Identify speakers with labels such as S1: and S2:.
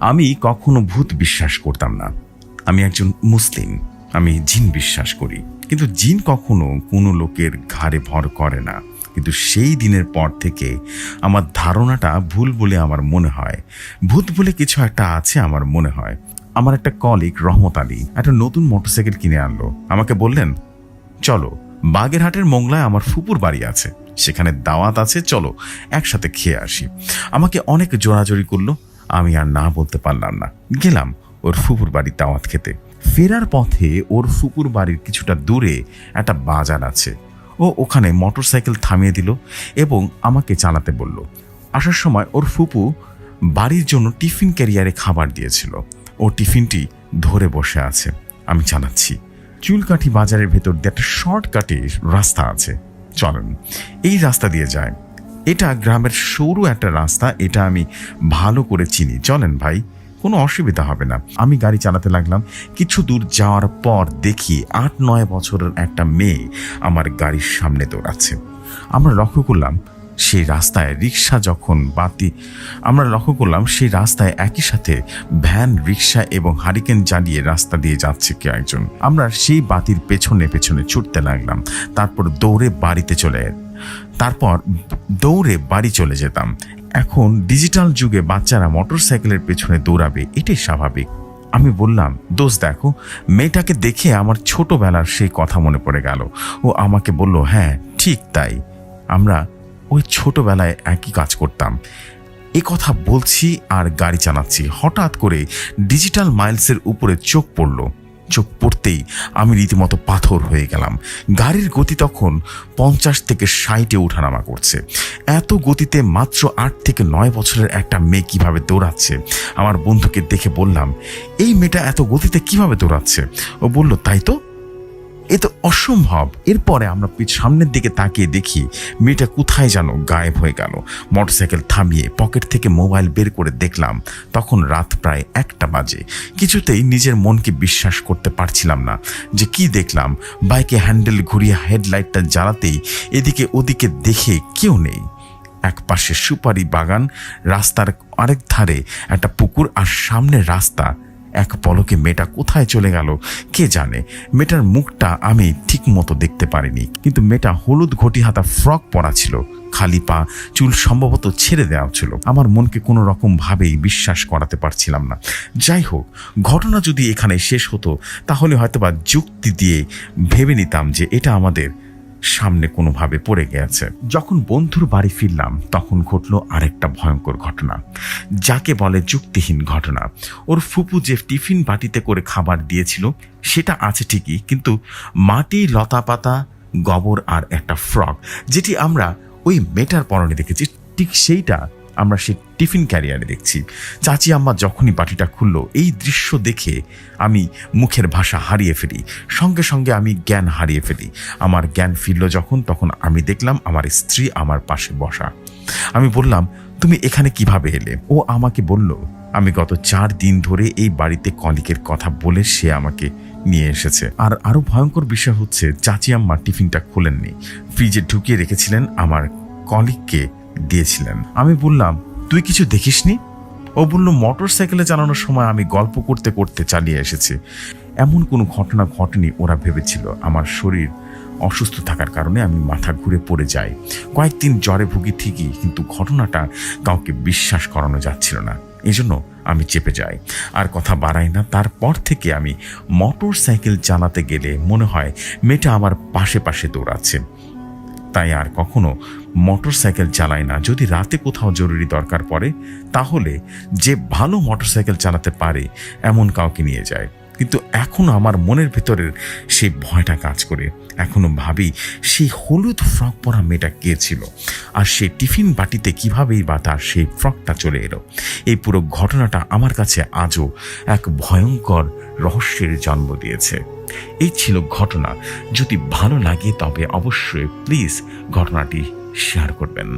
S1: আমি কখনো ভূত বিশ্বাস করতাম না। আমি একজন মুসলিম, আমি জিন বিশ্বাস করি, কিন্তু জিন কখনো কোনো লোকের ঘাড়ে ভর করে না। কিন্তু সেই দিনের পর থেকে আমার ধারণাটা ভুল বলে আমার মনে হয়। ভূত বলে কিছু একটা আছে আমার মনে হয়। আমার একটা কলিগ রহমত আলী একটা নতুন মোটরসাইকেল কিনে আনলো। আমাকে বললেন, চলো বাগেরহাটের মোংলায় আমার ফুপুর বাড়ি আছে, সেখানে দাওয়াত আছে, চলো একসাথে খেয়ে আসি। আমাকে অনেক জোরাজোরি করলো, আমি আর না বলতে পারলাম না। গেলাম ওর ফুপুর বাড়ির দাওয়াত খেতে। ফেরার পথে ওর ফুপুর বাড়ির কিছুটা দূরে একটা বাজার আছে। ও ওখানে মোটরসাইকেল থামিয়ে দিল এবং আমাকে চালাতে বলল। আসার সময় ওর ফুপু বাড়ির জন্য টিফিন ক্যারিয়ারে খাবার দিয়েছিল। ও টিফিনটি ধরে বসে আছে, আমি চালাচ্ছি। চুলকাঠি বাজারের ভেতর দিয়ে একটা শর্টকাটে রাস্তা আছে, চলেন এই রাস্তা দিয়ে যায়। এটা গ্রামের সরু একটা রাস্তা, এটা আমি ভালো করে চিনি, চলেন ভাই, কোনো অসুবিধা হবে না। আমি গাড়ি চালাতে লাগলাম। কিছু দূর যাওয়ার পর দেখি 8-9 বছরের একটা মেয়ে আমার গাড়ির সামনে দৌড়াচ্ছে। আমরা লক্ষ্য করলাম সেই রাস্তায় সেই রাস্তায় একই সাথে ভ্যান, রিক্সা এবং হারিকেন জ্বালিয়ে রাস্তা দিয়ে যাচ্ছে কেউ একজন। আমরা সেই বাতির পেছনে পেছনে ছুটতে লাগলাম। তারপর দৌড়ে বাড়ি চলে যেতাম। এখন ডিজিটাল যুগে বাচ্চারা মোটরসাইকেলের পেছনে দৌড়াবে, এটাই স্বাভাবিক। আমি বললাম, দোস্ত দেখো, মেয়েটাকে দেখে আমার ছোটবেলার সেই কথা মনে পড়ে গেল। ও আমাকে বলল, হ্যাঁ ঠিক তাই, আমরা ওই ছোটবেলায় একই কাজ করতাম। এ কথা বলছি আর গাড়ি চালাচ্ছি, হঠাৎ করে ডিজিটাল মাইলসের উপরে চোখ পড়তেই আমি রীতিমতো পাথর হয়ে গেলাম। গাড়ির গতি তখন 50 থেকে 60-এ ওঠানামা করছে। এত গতিতে মাত্র 8 থেকে 9 বছরের একটা মেয়ে কিভাবে দৌড়াচ্ছে? আমার বন্ধুকে দেখে বললাম, এই মেয়েটা এত গতিতে কিভাবে দৌড়াচ্ছে? ও বলল, তাই তো, এ তো অসম্ভব। এরপরে আমরা সামনের দিকে তাকিয়ে দেখি মেয়েটা কোথায় যেন গায়েব হয়ে গেল। মোটরসাইকেল থামিয়ে পকেট থেকে মোবাইল বের করে দেখলাম, তখন রাত প্রায় 1টা বাজে। কিছুতেই নিজের মনকে বিশ্বাস করতে পারছিলাম না যে কি দেখলাম। বাইকে হ্যান্ডেল ঘুরিয়ে হেডলাইটটা জ্বালাতেই এদিকে ওদিকে দেখে কেউ নেই। এক পাশে সুপারি বাগান, রাস্তার আরেক ধারে একটা পুকুর, আর সামনে রাস্তা। এক পলকে মেয়েটা কোথায় চলে গেল কে জানে। মেয়েটার মুখটা আমি ঠিক মতো দেখতে পারিনি, কিন্তু মেয়েটা হলুদ ঘটি হাতা ফ্রক পরা ছিল, খালি পা, চুল সম্ভবত ছেড়ে দেওয়া ছিল। আমার মনকে কোনো রকম ভাবেই বিশ্বাস করাতে পারছিলাম না। যাই হোক, ঘটনা যদি এখানে শেষ হতো তাহলে হয়তোবা যুক্তি দিয়ে ভেবে নিতাম যে এটা আমাদের সামনে কোনোভাবে পড়ে গেছে। যখন বন্ধুর বাড়ি ফিরলাম তখন ঘটল আরেকটা ভয়ঙ্কর ঘটনা, যাকে বলে যুক্তিহীন ঘটনা। ওর ফুপু যে টিফিন বাটিতে করে খাবার দিয়েছিল সেটা আছে ঠিকই, কিন্তু মাটি, লতাপাতা, গোবর আর একটা ফ্রক, যেটি আমরা ওই মেটার পরনে দেখেছি, ঠিক সেইটা আমরা সেই টিফিন ক্যারিয়ারে দেখছি। চাচি আম্মা যখনই বাটিটা খুললো, এই দৃশ্য দেখে আমি মুখের ভাষা হারিয়ে ফেলি। সঙ্গে সঙ্গে আমি জ্ঞান হারিয়ে ফেলি। আমার জ্ঞান ফিরল তখন আমি দেখলাম আমার স্ত্রী আমার পাশে বসা। আমি বললাম, তুমি এখানে কিভাবে এলে? ও আমাকে বলল, আমি গত 4 দিন ধরে এই বাড়িতে কলিকের কথা বলে সে আমাকে নিয়ে এসেছে। আর আরো ভয়ঙ্কর বিষয় হচ্ছে, চাচি আম্মা টিফিনটা খুলেননি, ফ্রিজে ঢুকিয়ে রেখেছিলেন, আমার কলিগকে দিয়েছিলেন। আমি বললাম, তুই কিছু দেখিসনি? ও বলল, মোটরসাইকেলে চালানোর সময় আমি গল্প করতে করতে চালিয়ে এসেছি। এমন কোনো ঘটনা ঘটেনি। ওরা ভেবেছিল আমার শরীর অসুস্থ থাকার কারণে আমি মাথা ঘুরে পড়ে যাই। কয়েকদিন জ্বরে ভুগি ঠিকই, কিন্তু ঘটনাটা কাউকে বিশ্বাস করানো যাচ্ছিল না। এজন্য আমি চেপে যাই, আর কথা বাড়াই না। তারপর থেকে আমি মোটরসাইকেল চালাতে গেলে মনে হয় মেয়েটা আমার পাশে পাশে দৌড়াচ্ছে। তাই আর কখনো মোটরসাইকেল চালাই না। যদি রাতে কোথাও জরুরি দরকার পড়ে তাহলে যে ভালো মোটরসাইকেল চালাতে পারে এমন কাউকে নিয়ে যায়। কিন্তু এখনো আমার মনের ভেতরের সেই ভয়টা কাজ করে। এখনো ভাবি সেই হলুদ ফ্রক পরা মেয়েটা কে ছিল, আর সেই টিফিন বাটিতে কিভাবেই বা তার সেই ফ্রকটা চলে এলো। এই পুরো ঘটনাটা আমার কাছে আজও এক ভয়ঙ্কর রহস্যের জন্ম দিয়েছে। এই ছিল ঘটনা। যদি ভালো লাগে তবে অবশ্যই প্লিজ ঘটনাটি শেয়ার করবেন।